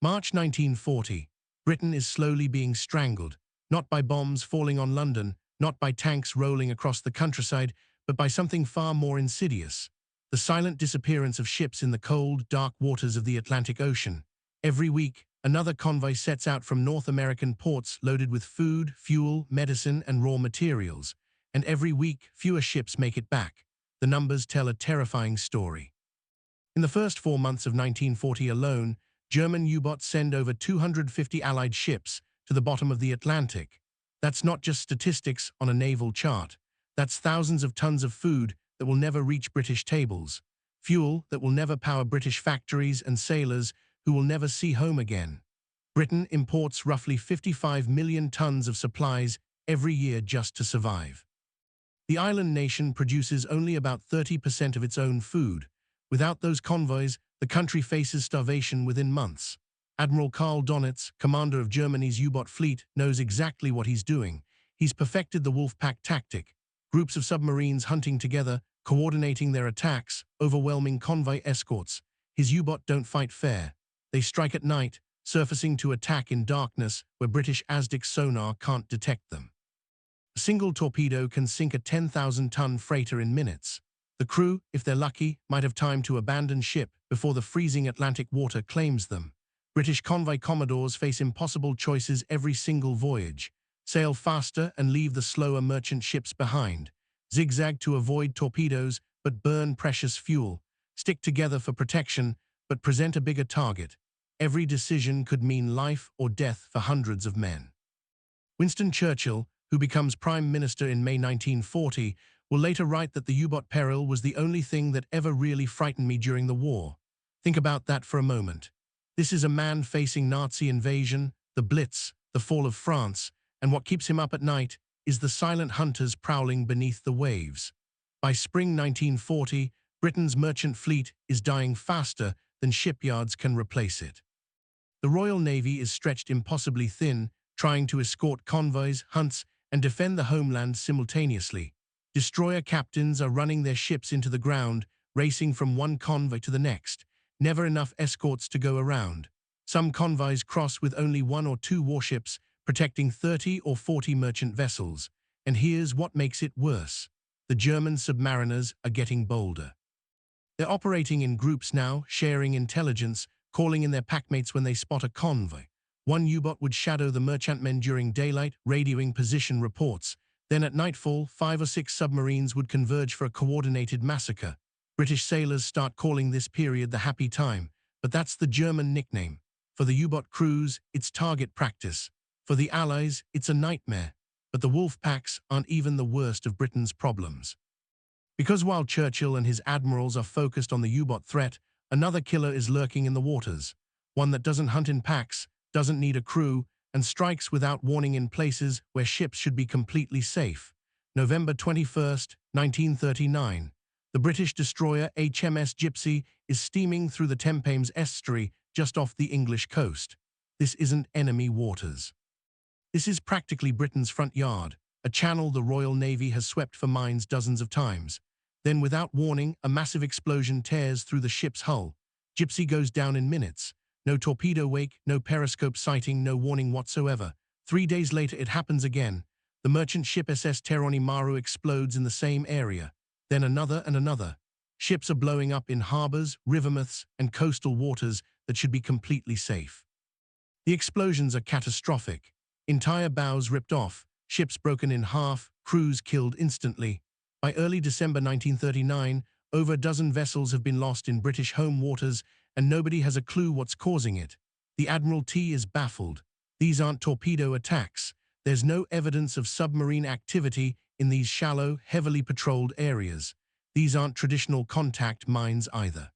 March 1940. Britain is slowly being strangled, not by bombs falling on London, not by tanks rolling across the countryside, but by something far more insidious. The silent disappearance of ships in the cold, dark waters of the Atlantic Ocean. Every week, another convoy sets out from North American ports loaded with food, fuel, medicine, and raw materials. And every week, fewer ships make it back. The numbers tell a terrifying story. In the first 4 months of 1940 alone, German U-boats send over 250 Allied ships to the bottom of the Atlantic. That's not just statistics on a naval chart. That's thousands of tons of food that will never reach British tables, fuel that will never power British factories, and sailors who will never see home again. Britain imports roughly 55 million tons of supplies every year just to survive. The island nation produces only about 30% of its own food. Without those convoys, the country faces starvation within months. Admiral Karl Donitz, commander of Germany's U-boat fleet, knows exactly what he's doing. He's perfected the wolf-pack tactic. Groups of submarines hunting together, coordinating their attacks, overwhelming convoy escorts. His U-boat don't fight fair. They strike at night, surfacing to attack in darkness where British ASDIC sonar can't detect them. A single torpedo can sink a 10,000-ton freighter in minutes. The crew, if they're lucky, might have time to abandon ship before the freezing Atlantic water claims them. British convoy commodores face impossible choices every single voyage. Sail faster and leave the slower merchant ships behind. Zigzag to avoid torpedoes but burn precious fuel. Stick together for protection but present a bigger target. Every decision could mean life or death for hundreds of men. Winston Churchill, who becomes Prime Minister in May 1940, will later write that the U-boat peril was the only thing that ever really frightened me during the war. Think about that for a moment. This is a man facing Nazi invasion, the Blitz, the fall of France, and what keeps him up at night is the silent hunters prowling beneath the waves. By spring 1940, Britain's merchant fleet is dying faster than shipyards can replace it. The Royal Navy is stretched impossibly thin, trying to escort convoys, hunts, and defend the homeland simultaneously. Destroyer captains are running their ships into the ground, racing from one convoy to the next. Never enough escorts to go around. Some convoys cross with only 1 or 2 warships, protecting 30 or 40 merchant vessels. And here's what makes it worse. The German submariners are getting bolder. They're operating in groups now, sharing intelligence, calling in their packmates when they spot a convoy. One U-boat would shadow the merchantmen during daylight, radioing position reports. Then at nightfall, 5 or 6 submarines would converge for a coordinated massacre. British sailors start calling this period the happy time, but that's the German nickname. For the U-boat crews, it's target practice. For the Allies, it's a nightmare. But the wolf packs aren't even the worst of Britain's problems. Because while Churchill and his admirals are focused on the U-boat threat, another killer is lurking in the waters. One that doesn't hunt in packs, doesn't need a crew, and strikes without warning in places where ships should be completely safe. November 21, 1939. The British destroyer HMS Gypsy is steaming through the Thames estuary just off the English coast. This isn't enemy waters. This is practically Britain's front yard, a channel the Royal Navy has swept for mines dozens of times. Then, without warning, a massive explosion tears through the ship's hull. Gypsy goes down in minutes. No torpedo wake, no periscope sighting, no warning whatsoever. 3 days later, it happens again. The merchant ship SS Teroni Maru explodes in the same area. Then another and another. Ships are blowing up in harbors, rivermouths, and coastal waters that should be completely safe. The explosions are catastrophic. Entire bows ripped off, ships broken in half, crews killed instantly. By early December 1939, over a dozen vessels have been lost in British home waters, and nobody has a clue what's causing it. The Admiralty is baffled. These aren't torpedo attacks. There's no evidence of submarine activity in these shallow, heavily patrolled areas. These aren't traditional contact mines either.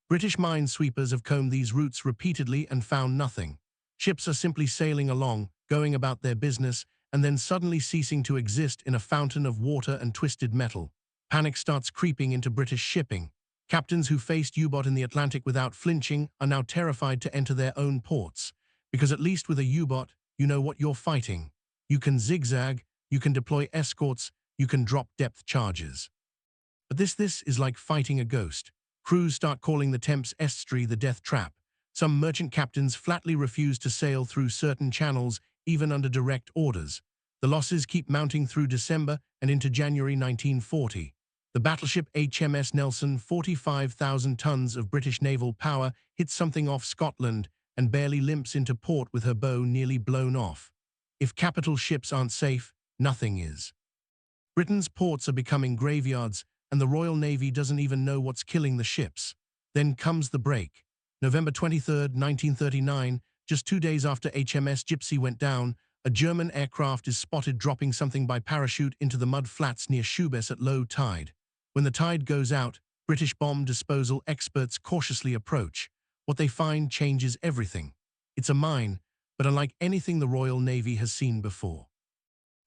British minesweepers have combed these routes repeatedly and found nothing. Ships are simply sailing along, going about their business, and then suddenly ceasing to exist in a fountain of water and twisted metal. Panic starts creeping into British shipping. Captains who faced U-boat in the Atlantic without flinching are now terrified to enter their own ports. Because at least with a U-boat, you know what you're fighting. You can zigzag, you can deploy escorts, you can drop depth charges. But this is like fighting a ghost. Crews start calling the Thames estuary the death trap. Some merchant captains flatly refuse to sail through certain channels, even under direct orders. The losses keep mounting through December and into January 1940. The battleship HMS Nelson, 45,000 tons of British naval power, hits something off Scotland and barely limps into port with her bow nearly blown off. If capital ships aren't safe, nothing is. Britain's ports are becoming graveyards, and the Royal Navy doesn't even know what's killing the ships. Then comes the break. November 23, 1939, just 2 days after HMS Gypsy went down, a German aircraft is spotted dropping something by parachute into the mud flats near Schubes at low tide. When the tide goes out, British bomb disposal experts cautiously approach. What they find changes everything. It's a mine, but unlike anything the Royal Navy has seen before.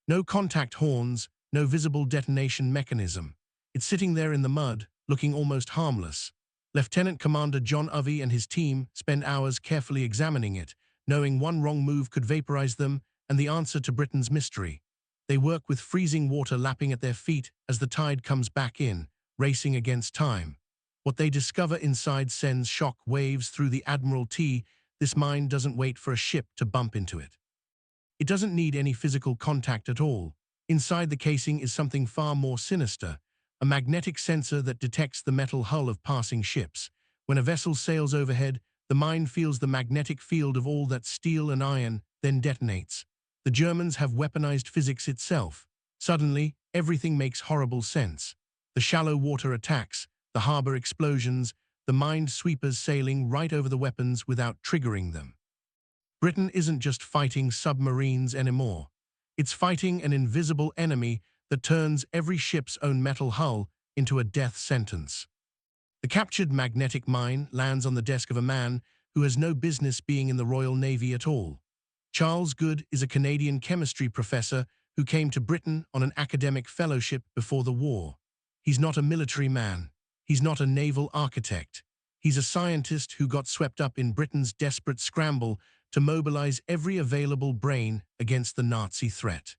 No contact horns, no visible detonation mechanism. It's sitting there in the mud, looking almost harmless. Lieutenant Commander John Ovey and his team spend hours carefully examining it, knowing one wrong move could vaporize them and the answer to Britain's mystery. They work with freezing water lapping at their feet as the tide comes back in, racing against time. What they discover inside sends shock waves through the Admiralty. This mine doesn't wait for a ship to bump into it. It doesn't need any physical contact at all. Inside the casing is something far more sinister, a magnetic sensor that detects the metal hull of passing ships. When a vessel sails overhead, the mine feels the magnetic field of all that's steel and iron, then detonates. The Germans have weaponized physics itself. Suddenly, everything makes horrible sense. The shallow water attacks, the harbor explosions, the mined sweepers sailing right over the weapons without triggering them. Britain isn't just fighting submarines anymore. It's fighting an invisible enemy that turns every ship's own metal hull into a death sentence. The captured magnetic mine lands on the desk of a man who has no business being in the Royal Navy at all. Charles Good is a Canadian chemistry professor who came to Britain on an academic fellowship before the war. He's not a military man. He's not a naval architect. He's a scientist who got swept up in Britain's desperate scramble to mobilize every available brain against the Nazi threat.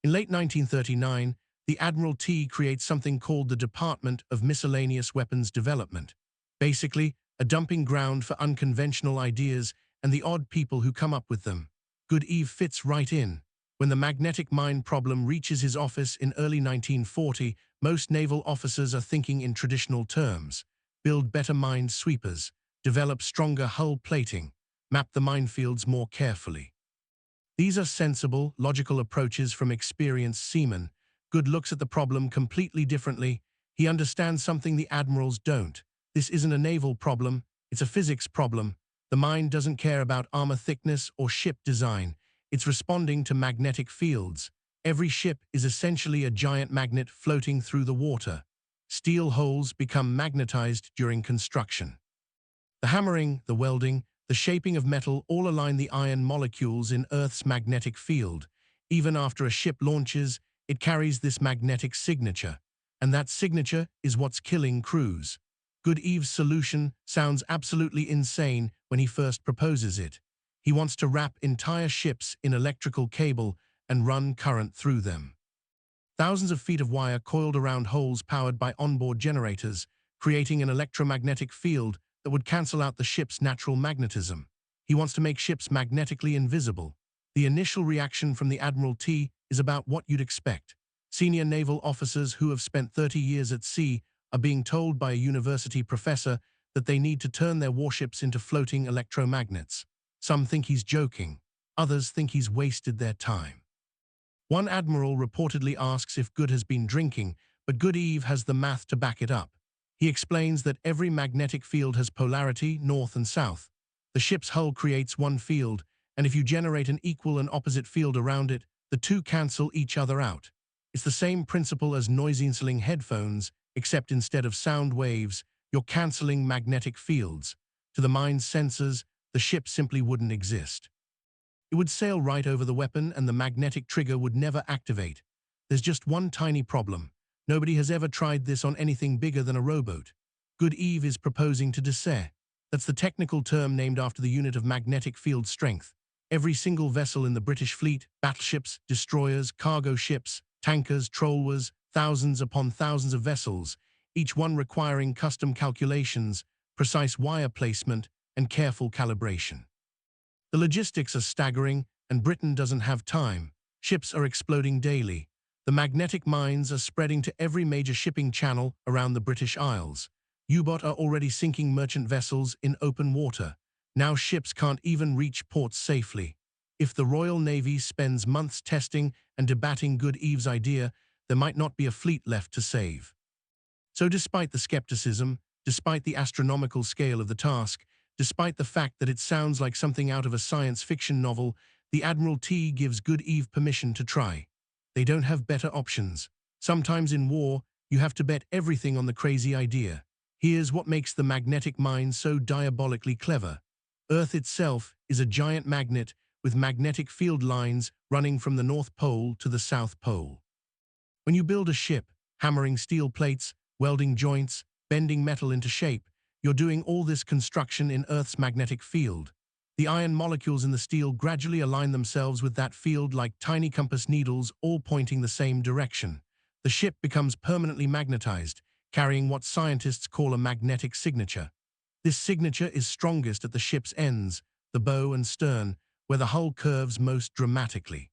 In late 1939, the Admiralty creates something called the Department of Miscellaneous Weapons Development, basically a dumping ground for unconventional ideas and the odd people who come up with them. WWII fits right in. When the magnetic mine problem reaches his office in early 1940, most naval officers are thinking in traditional terms. Build better mine sweepers, develop stronger hull plating, map the minefields more carefully. These are sensible, logical approaches from experienced seamen. Good looks at the problem completely differently. He understands something the admirals don't. This isn't a naval problem, it's a physics problem. The mine doesn't care about armor thickness or ship design. It's responding to magnetic fields. Every ship is essentially a giant magnet floating through the water. Steel holes become magnetized during construction. The hammering, the welding, the shaping of metal all align the iron molecules in Earth's magnetic field. Even after a ship launches, it carries this magnetic signature, and that signature is what's killing crews. WWII's solution sounds absolutely insane when he first proposes it. He wants to wrap entire ships in electrical cable and run current through them. Thousands of feet of wire coiled around holes powered by onboard generators, creating an electromagnetic field that would cancel out the ship's natural magnetism. He wants to make ships magnetically invisible. The initial reaction from the Admiralty is about what you'd expect. Senior naval officers who have spent 30 years at sea are being told by a university professor that they need to turn their warships into floating electromagnets. Some think he's joking. Others think he's wasted their time. One admiral reportedly asks if Good has been drinking, but WWII has the math to back it up. He explains that every magnetic field has polarity, north and south. The ship's hull creates one field, and if you generate an equal and opposite field around it, the two cancel each other out. It's the same principle as noise-canceling headphones, except instead of sound waves, you're canceling magnetic fields. To the mind's sensors, the ship simply wouldn't exist. It would sail right over the weapon and the magnetic trigger would never activate. There's just one tiny problem. Nobody has ever tried this on anything bigger than a rowboat. WWII is proposing to descer. That's the technical term named after the unit of magnetic field strength. Every single vessel in the British fleet, battleships, destroyers, cargo ships, tankers, trawlers, thousands upon thousands of vessels, each one requiring custom calculations, precise wire placement, and careful calibration. The logistics are staggering, and Britain doesn't have time. Ships are exploding daily. The magnetic mines are spreading to every major shipping channel around the British Isles. U-boats are already sinking merchant vessels in open water. Now ships can't even reach ports safely. If the Royal Navy spends months testing and debating WWII's idea, there might not be a fleet left to save. So despite the skepticism, despite the astronomical scale of the task, despite the fact that it sounds like something out of a science fiction novel, the Admiralty gives WWII permission to try. They don't have better options. Sometimes in war, you have to bet everything on the crazy idea. Here's what makes the magnetic mine so diabolically clever. Earth itself is a giant magnet with magnetic field lines running from the North Pole to the South Pole. When you build a ship, hammering steel plates, welding joints, bending metal into shape, you're doing all this construction in Earth's magnetic field. The iron molecules in the steel gradually align themselves with that field like tiny compass needles, all pointing the same direction. The ship becomes permanently magnetized, carrying what scientists call a magnetic signature. This signature is strongest at the ship's ends, the bow and stern, where the hull curves most dramatically.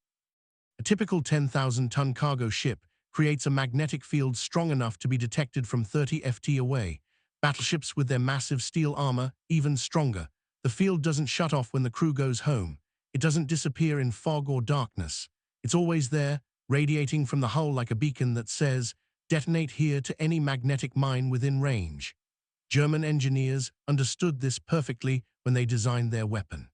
A typical 10,000-ton cargo ship creates a magnetic field strong enough to be detected from 30 ft away. Battleships with their massive steel armor, even stronger. The field doesn't shut off when the crew goes home. It doesn't disappear in fog or darkness. It's always there, radiating from the hull like a beacon that says, "Detonate here to any magnetic mine within range." German engineers understood this perfectly when they designed their weapon.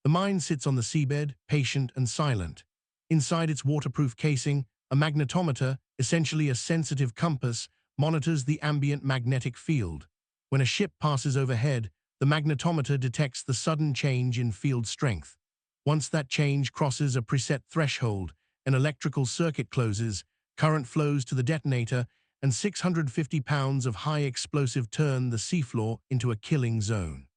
The mine sits on the seabed, patient and silent. Inside its waterproof casing, a magnetometer, essentially a sensitive compass, monitors the ambient magnetic field. When a ship passes overhead, the magnetometer detects the sudden change in field strength. Once that change crosses a preset threshold, an electrical circuit closes, current flows to the detonator, and 650 pounds of high explosive turn the seafloor into a killing zone.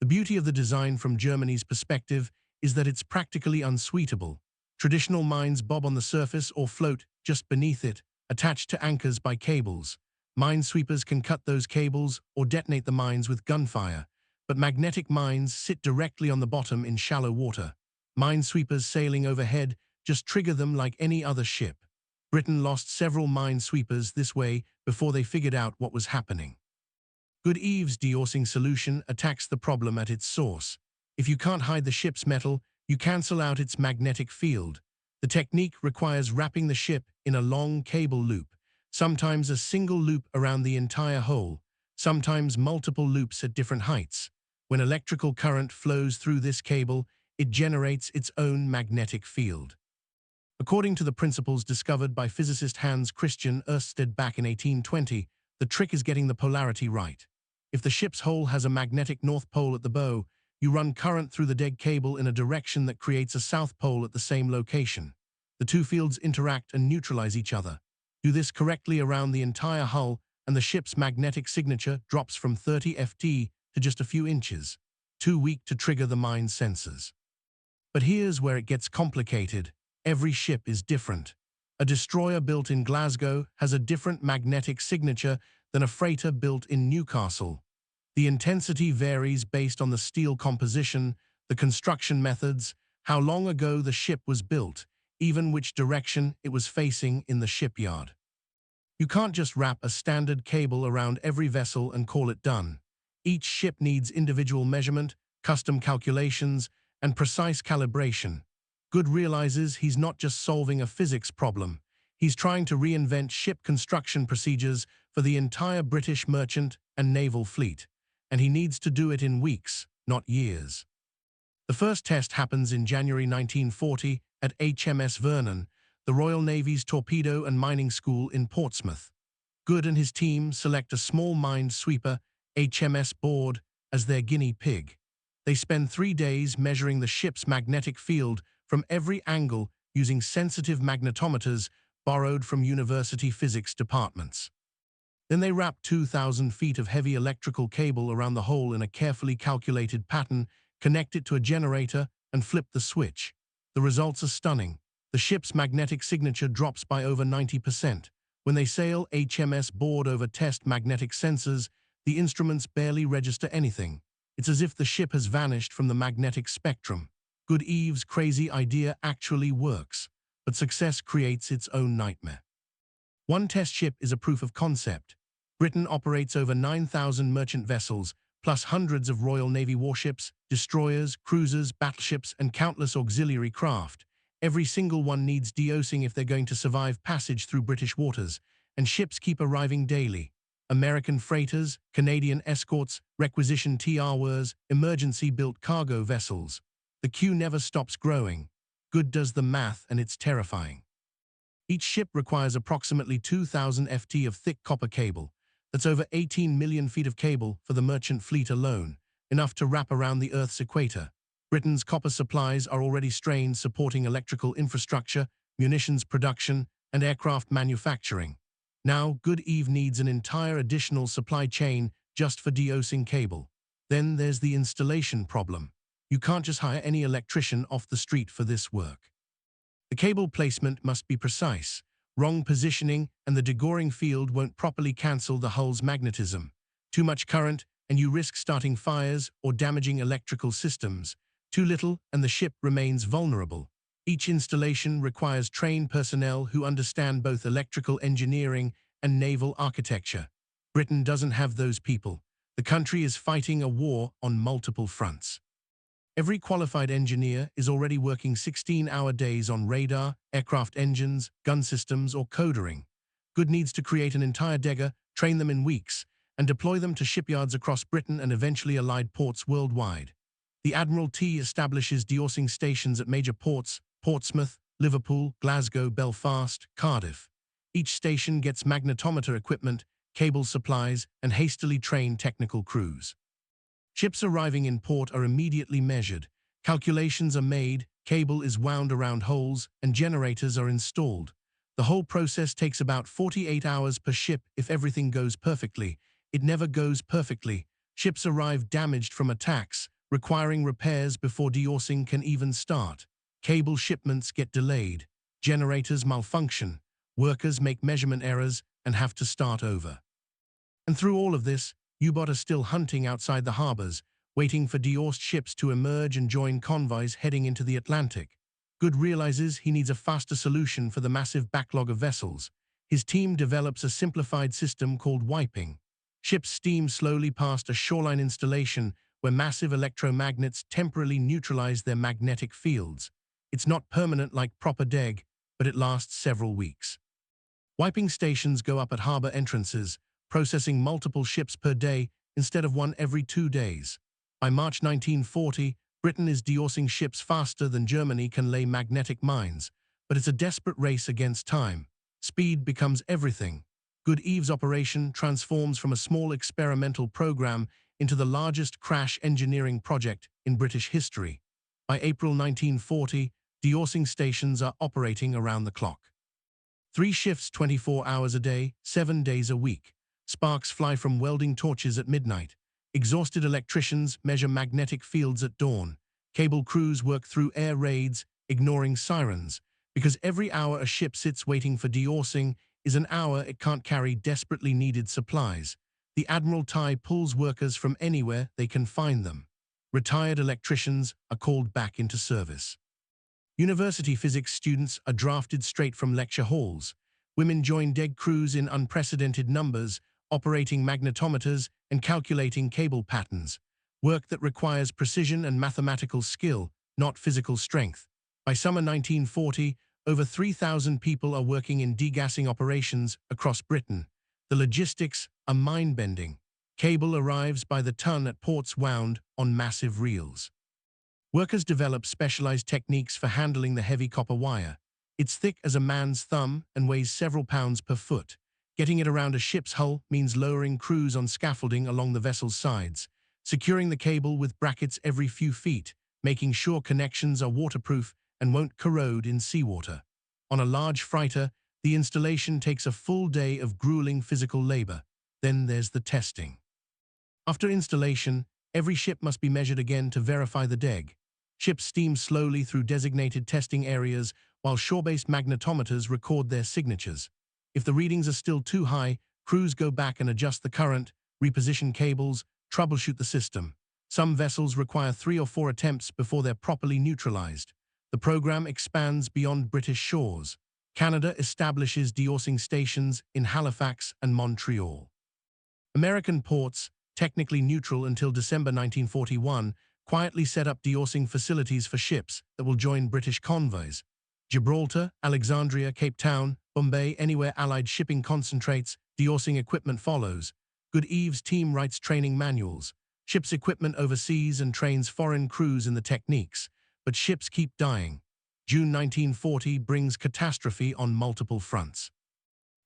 The beauty of the design from Germany's perspective is that it's practically unsweetable. Traditional mines bob on the surface or float just beneath it, attached to anchors by cables. Minesweepers can cut those cables or detonate the mines with gunfire, but magnetic mines sit directly on the bottom in shallow water. Minesweepers sailing overhead just trigger them like any other ship. Britain lost several minesweepers this way before they figured out what was happening. WWII's deorsing solution attacks the problem at its source. If you can't hide the ship's metal, you cancel out its magnetic field. The technique requires wrapping the ship in a long cable loop, sometimes a single loop around the entire hull, sometimes multiple loops at different heights. When electrical current flows through this cable, it generates its own magnetic field. According to the principles discovered by physicist Hans Christian Ørsted back in 1820, the trick is getting the polarity right. If the ship's hull has a magnetic north pole at the bow, you run current through the dead cable in a direction that creates a south pole at the same location. The two fields interact and neutralize each other. Do this correctly around the entire hull, and the ship's magnetic signature drops from 30 ft to just a few inches, too weak to trigger the mine's sensors. But here's where it gets complicated. Every ship is different. A destroyer built in Glasgow has a different magnetic signature than a freighter built in Newcastle. The intensity varies based on the steel composition, the construction methods, how long ago the ship was built, even which direction it was facing in the shipyard. You can't just wrap a standard cable around every vessel and call it done. Each ship needs individual measurement, custom calculations, and precise calibration. Good realizes he's not just solving a physics problem. He's trying to reinvent ship construction procedures for the entire British merchant and naval fleet. And he needs to do it in weeks, not years. The first test happens in January 1940 at HMS Vernon, the Royal Navy's torpedo and mining school in Portsmouth. Good and his team select a small mined sweeper, HMS Board, as their guinea pig. They spend 3 days measuring the ship's magnetic field from every angle using sensitive magnetometers borrowed from university physics departments. Then they wrap 2,000 feet of heavy electrical cable around the hole in a carefully calculated pattern, connect it to a generator, and flip the switch. The results are stunning. The ship's magnetic signature drops by over 90%. When they sail HMS Board over test magnetic sensors, the instruments barely register anything. It's as if the ship has vanished from the magnetic spectrum. Good Eve's crazy idea actually works, but success creates its own nightmare. One test ship is a proof of concept. Britain operates over 9,000 merchant vessels, plus hundreds of Royal Navy warships, destroyers, cruisers, battleships, and countless auxiliary craft. Every single one needs deosing if they're going to survive passage through British waters, and ships keep arriving daily. American freighters, Canadian escorts, requisition TRWs, emergency-built cargo vessels. The queue never stops growing. Good does the math, and it's terrifying. Each ship requires approximately 2,000 FT of thick copper cable. That's over 18 million feet of cable for the merchant fleet alone, enough to wrap around the Earth's equator. Britain's copper supplies are already strained, supporting electrical infrastructure, munitions production, and aircraft manufacturing. Now, Good Eve needs an entire additional supply chain just for deosing cable. Then there's the installation problem. You can't just hire any electrician off the street for this work. The cable placement must be precise. Wrong positioning and the degoring field won't properly cancel the hull's magnetism. Too much current and you risk starting fires or damaging electrical systems. Too little and the ship remains vulnerable. Each installation requires trained personnel who understand both electrical engineering and naval architecture. Britain doesn't have those people. The country is fighting a war on multiple fronts. Every qualified engineer is already working 16-hour days on radar, aircraft engines, gun systems, or codering. Good needs to create an entire dagger, train them in weeks, and deploy them to shipyards across Britain and eventually allied ports worldwide. The Admiralty establishes deosing stations at major ports: Portsmouth, Liverpool, Glasgow, Belfast, Cardiff. Each station gets magnetometer equipment, cable supplies, and hastily trained technical crews. Ships arriving in port are immediately measured, calculations are made, cable is wound around holes, and generators are installed. The whole process takes about 48 hours per ship if everything goes perfectly. It never goes perfectly. Ships arrive damaged from attacks, requiring repairs before deosing can even start. Cable shipments get delayed. Generators malfunction. Workers make measurement errors and have to start over. And through all of this, U-boats are still hunting outside the harbors, waiting for deosed ships to emerge and join convoys heading into the Atlantic. Good realizes he needs a faster solution for the massive backlog of vessels. His team develops a simplified system called wiping. Ships steam slowly past a shoreline installation where massive electromagnets temporarily neutralize their magnetic fields. It's not permanent like proper DEG, but it lasts several weeks. Wiping stations go up at harbor entrances, processing multiple ships per day instead of one every 2 days. By March 1940, Britain is deosing ships faster than Germany can lay magnetic mines, but it's a desperate race against time. Speed becomes everything. Good Eve's operation transforms from a small experimental program into the largest crash engineering project in British history. By April 1940, deosing stations are operating around the clock. 3 shifts 24 hours a day, 7 days a week. Sparks fly from welding torches at midnight. Exhausted electricians measure magnetic fields at dawn. Cable crews work through air raids, ignoring sirens, because every hour a ship sits waiting for deosing is an hour it can't carry desperately needed supplies. The Admiralty pulls workers from anywhere they can find them. Retired electricians are called back into service. University physics students are drafted straight from lecture halls. Women join DEG crews in unprecedented numbers, operating magnetometers and calculating cable patterns. Work that requires precision and mathematical skill, not physical strength. By summer 1940, over 3,000 people are working in degassing operations across Britain. The logistics are mind-bending. Cable arrives by the ton at ports wound on massive reels. Workers develop specialized techniques for handling the heavy copper wire. It's thick as a man's thumb and weighs several pounds per foot. Getting it around a ship's hull means lowering crews on scaffolding along the vessel's sides, securing the cable with brackets every few feet, making sure connections are waterproof and won't corrode in seawater. On a large freighter, the installation takes a full day of grueling physical labor. Then there's the testing. After installation, every ship must be measured again to verify the DEG. Ships steam slowly through designated testing areas while shore-based magnetometers record their signatures. If the readings are still too high, crews go back and adjust the current, reposition cables, troubleshoot the system. Some vessels require 3 or 4 attempts before they're properly neutralized. The program expands beyond British shores. Canada establishes deorsing stations in Halifax and Montreal. American ports, technically neutral until December 1941, quietly set up deorsing facilities for ships that will join British convoys. Gibraltar, Alexandria, Cape Town, Bombay, anywhere Allied shipping concentrates, deorsing equipment follows. WWII's team writes training manuals. Ships' equipment overseas and trains foreign crews in the techniques, but ships keep dying. June 1940 brings catastrophe on multiple fronts.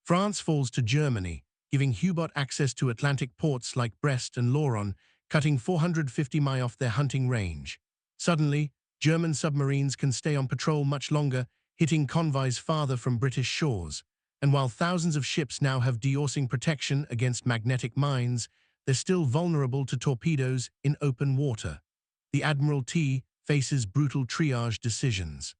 France falls to Germany, giving U-boat access to Atlantic ports like Brest and Lorient, cutting 450 miles off their hunting range. Suddenly, German submarines can stay on patrol much longer, hitting convoys farther from British shores. And while thousands of ships now have deorsing protection against magnetic mines, they're still vulnerable to torpedoes in open water. The Admiralty faces brutal triage decisions.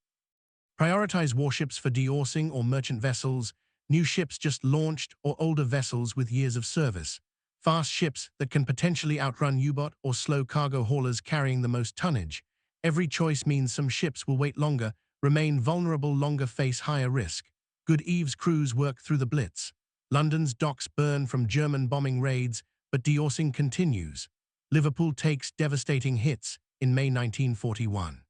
Prioritize warships for deorsing or merchant vessels, new ships just launched or older vessels with years of service. Fast ships that can potentially outrun U-boat or slow cargo haulers carrying the most tonnage. Every choice means some ships will wait longer, remain vulnerable longer, face higher risk. WWII's crews work through the Blitz. London's docks burn from German bombing raids, but deorsing continues. Liverpool takes devastating hits in May 1941.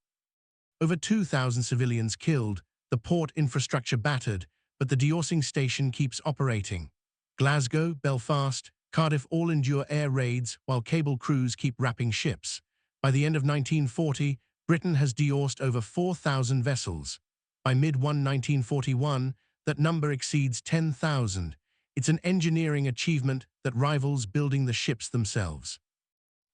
Over 2,000 civilians killed, the port infrastructure battered, but the deorsing station keeps operating. Glasgow, Belfast, Cardiff all endure air raids while cable crews keep wrapping ships. By the end of 1940, Britain has deorsed over 4,000 vessels. By mid-1941, that number exceeds 10,000. It's an engineering achievement that rivals building the ships themselves.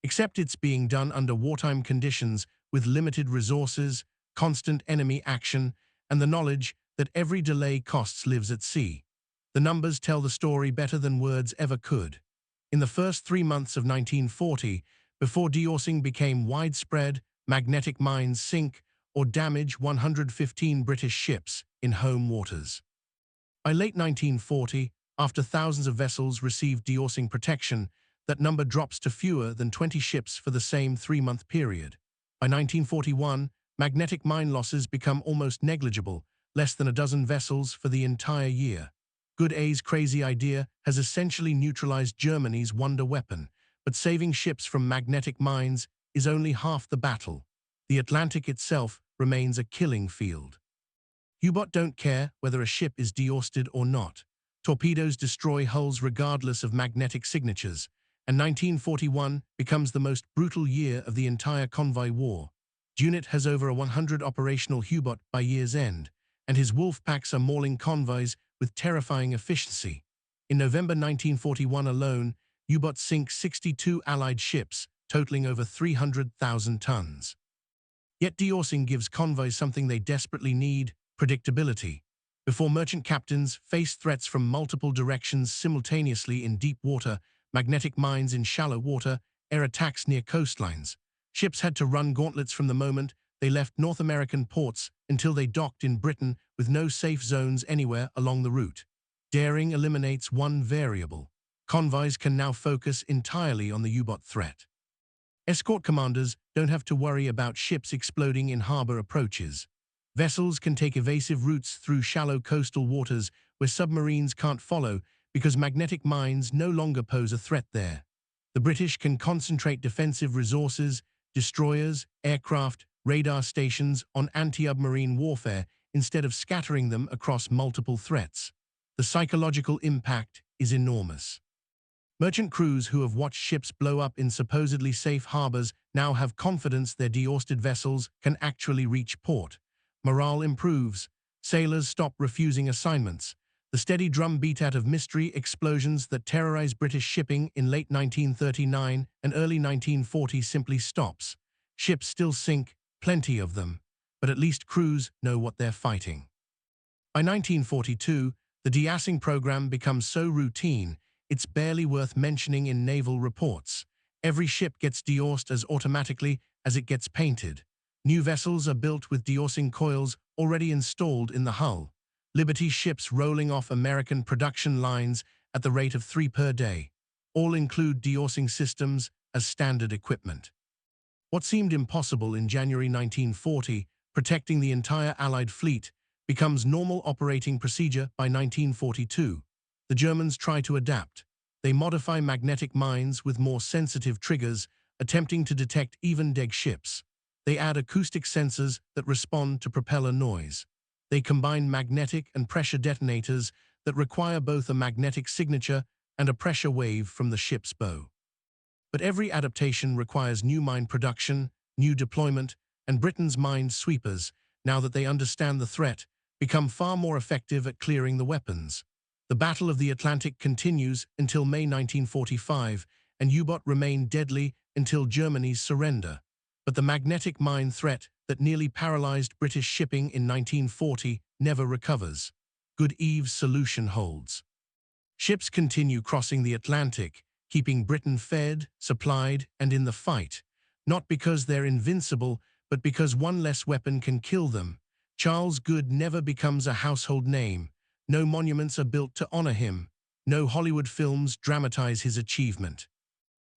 Except it's being done under wartime conditions with limited resources, constant enemy action, and the knowledge that every delay costs lives at sea. The numbers tell the story better than words ever could. In the first 3 months of 1940, before deorsing became widespread, magnetic mines sink or damage 115 British ships in home waters. By late 1940, after thousands of vessels received deorsing protection, that number drops to fewer than 20 ships for the same 3-month period. By 1941, magnetic mine losses become almost negligible, less than a dozen vessels for the entire year. WWII's crazy idea has essentially neutralized Germany's wonder weapon, but saving ships from magnetic mines is only half the battle. The Atlantic itself remains a killing field. U-boat don't care whether a ship is deorsed or not. Torpedoes destroy hulls regardless of magnetic signatures, and 1941 becomes the most brutal year of the entire convoy war. UNIT has over 100 operational U-boat by year's end, and his wolf packs are mauling convoys with terrifying efficiency. In November 1941 alone, U-boats sink 62 Allied ships, totaling over 300,000 tons. Yet deorsing gives convoys something they desperately need: predictability. Before merchant captains face threats from multiple directions simultaneously in deep water, magnetic mines in shallow water, air attacks near coastlines, ships had to run gauntlets from the moment they left North American ports until they docked in Britain, with no safe zones anywhere along the route. Daring eliminates one variable. Convoys can now focus entirely on the U-boat threat. Escort commanders don't have to worry about ships exploding in harbor approaches. Vessels can take evasive routes through shallow coastal waters where submarines can't follow because magnetic mines no longer pose a threat there. The British can concentrate defensive resources, destroyers, aircraft, radar stations on anti-submarine warfare instead of scattering them across multiple threats. The psychological impact is enormous. Merchant crews who have watched ships blow up in supposedly safe harbors now have confidence their deorsed vessels can actually reach port. Morale improves. Sailors stop refusing assignments. The steady drumbeat out of mystery explosions that terrorized British shipping in late 1939 and early 1940 simply stops. Ships still sink, plenty of them, but at least crews know what they're fighting. By 1942, the deorsing program becomes so routine, it's barely worth mentioning in naval reports. Every ship gets deorsed as automatically as it gets painted. New vessels are built with deorsing coils already installed in the hull. Liberty ships rolling off American production lines at the rate of 3 per day. All include deorsing systems as standard equipment. What seemed impossible in January 1940, protecting the entire Allied fleet, becomes normal operating procedure by 1942. The Germans try to adapt. They modify magnetic mines with more sensitive triggers, attempting to detect even dead ships. They add acoustic sensors that respond to propeller noise. They combine magnetic and pressure detonators that require both a magnetic signature and a pressure wave from the ship's bow. But every adaptation requires new mine production, new deployment, and Britain's mine sweepers, now that they understand the threat, become far more effective at clearing the weapons. The Battle of the Atlantic continues until May 1945, and U-boat remained deadly until Germany's surrender. But the magnetic mine threat that nearly paralyzed British shipping in 1940 never recovers. WWII's solution holds. Ships continue crossing the Atlantic, keeping Britain fed, supplied, and in the fight, not because they're invincible, but because one less weapon can kill them. Charles Good never becomes a household name. No monuments are built to honor him. No Hollywood films dramatize his achievement.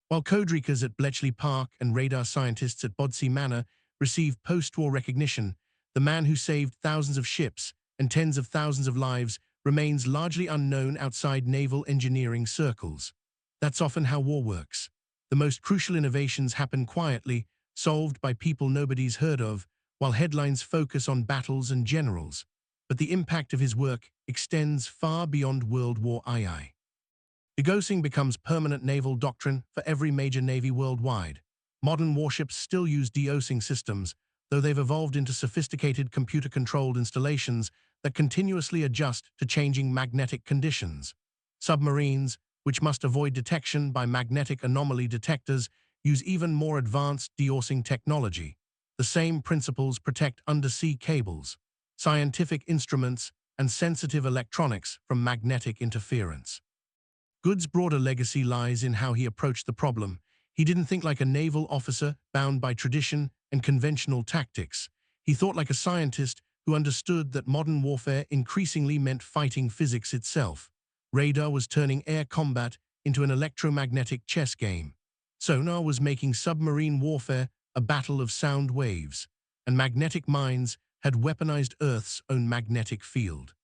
While codebreakers at Bletchley Park and radar scientists at Bodsey Manor receive post-war recognition, the man who saved thousands of ships and tens of thousands of lives remains largely unknown outside naval engineering circles. That's often how war works. The most crucial innovations happen quietly, solved by people nobody's heard of, while headlines focus on battles and generals. But the impact of his work extends far beyond World War II. Degaussing becomes permanent naval doctrine for every major navy worldwide. Modern warships still use degaussing systems, though they've evolved into sophisticated computer-controlled installations that continuously adjust to changing magnetic conditions. Submarines, which must avoid detection by magnetic anomaly detectors, use even more advanced degaussing technology. The same principles protect undersea cables, scientific instruments, and sensitive electronics from magnetic interference. Good's broader legacy lies in how he approached the problem. He didn't think like a naval officer bound by tradition and conventional tactics. He thought like a scientist who understood that modern warfare increasingly meant fighting physics itself. Radar was turning air combat into an electromagnetic chess game. Sonar was making submarine warfare a battle of sound waves, and magnetic mines had weaponized Earth's own magnetic field.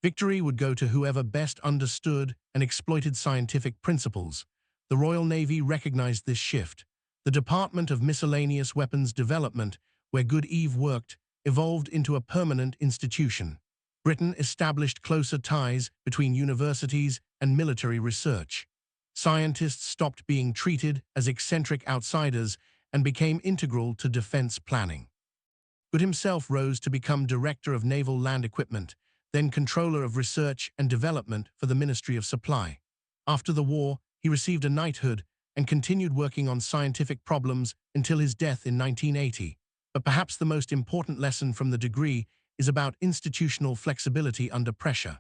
Victory would go to whoever best understood and exploited scientific principles. The Royal Navy recognized this shift. The Department of Miscellaneous Weapons Development, where WWII worked, evolved into a permanent institution. Britain established closer ties between universities and military research. Scientists stopped being treated as eccentric outsiders and became integral to defense planning. Good himself rose to become Director of Naval Land Equipment, then Controller of Research and Development for the Ministry of Supply. After the war, he received a knighthood and continued working on scientific problems until his death in 1980. But perhaps the most important lesson from the degree is about institutional flexibility under pressure.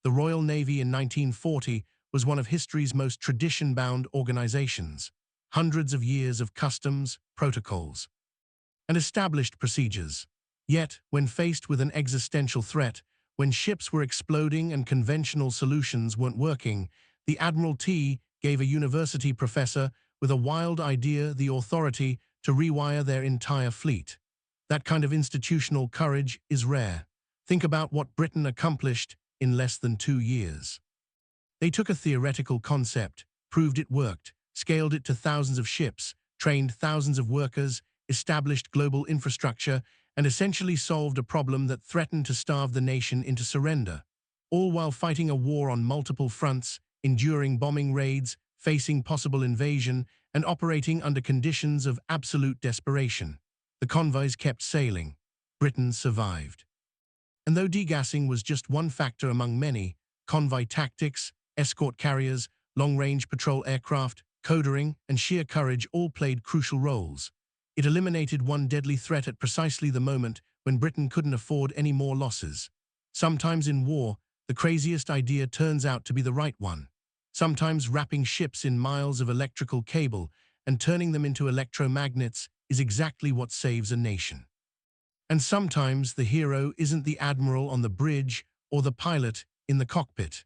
The Royal Navy in 1940 was one of history's most tradition-bound organizations. Hundreds of years of customs, protocols, and established procedures. Yet, when faced with an existential threat, when ships were exploding and conventional solutions weren't working, the Admiralty gave a university professor with a wild idea the authority to rewire their entire fleet. That kind of institutional courage is rare. Think about what Britain accomplished in less than 2 years. They took a theoretical concept, proved it worked, scaled it to thousands of ships, trained thousands of workers, established global infrastructure, and essentially solved a problem that threatened to starve the nation into surrender, all while fighting a war on multiple fronts, enduring bombing raids, facing possible invasion, and operating under conditions of absolute desperation. The convoys kept sailing. Britain survived. And though degassing was just one factor among many, convoy tactics, escort carriers, long-range patrol aircraft, codering, and sheer courage all played crucial roles. It eliminated one deadly threat at precisely the moment when Britain couldn't afford any more losses. Sometimes in war, the craziest idea turns out to be the right one. Sometimes wrapping ships in miles of electrical cable and turning them into electromagnets is exactly what saves a nation. And sometimes the hero isn't the admiral on the bridge or the pilot in the cockpit.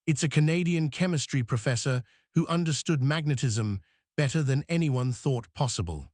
It's a Canadian chemistry professor who understood magnetism better than anyone thought possible.